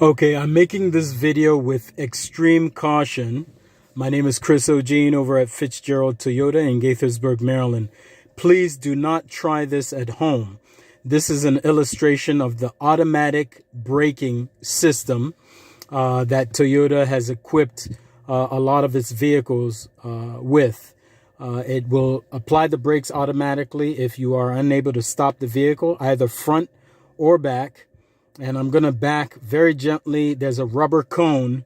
Okay, I'm making this video with extreme caution. My name is Chris O'Gene over at Fitzgerald Toyota in Gaithersburg, Maryland. Please do not try this at home. This is an illustration of the automatic braking system that Toyota has equipped a lot of its vehicles with. It will apply the brakes automatically if you are unable to stop the vehicle, either front or back. And I'm going to back very gently. There's a rubber cone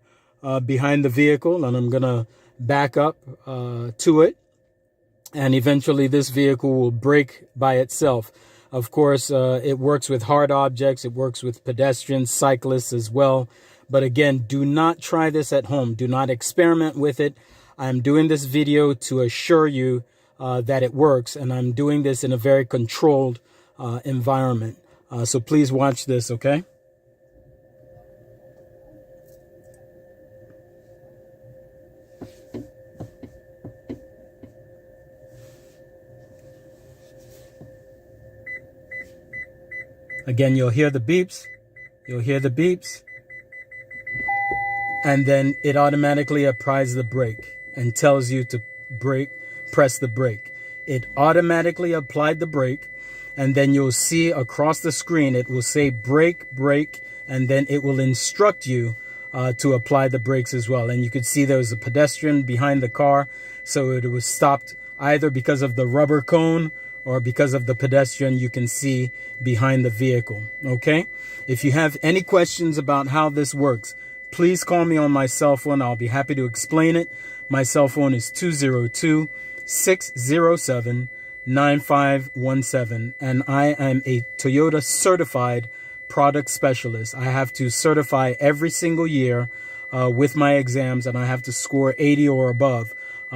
behind the vehicle, and I'm going to back up to it. And eventually this vehicle will brake by itself. Of course, it works with hard objects. It works with pedestrians, cyclists as well. But again, do not try this at home. Do not experiment with it. I'm doing this video to assure you that it works. And I'm doing this in a very controlled environment. So please watch this, okay? Again, you'll hear the beeps. You'll hear the beeps. And then it automatically applies the brake and tells you to press the brake. It automatically applied the brake. And then you'll see across the screen, it will say brake, brake, and then it will instruct you to apply the brakes as well. And you could see there was a pedestrian behind the car. So it was stopped either because of the rubber cone or because of the pedestrian you can see behind the vehicle. Okay. If you have any questions about how this works, please call me on my cell phone. I'll be happy to explain it. My cell phone is 202-607-9517, and I am a Toyota certified product specialist. I have to certify every single year with my exams, and I have to score 80 or above.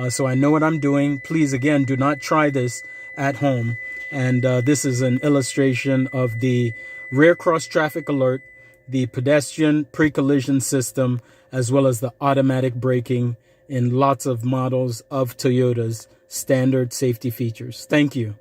So I know what I'm doing. Please, again, do not try this at home. And this is an illustration of the rear cross traffic alert, the pedestrian pre-collision system, as well as the automatic braking in lots of models of Toyota's standard safety features. Thank you.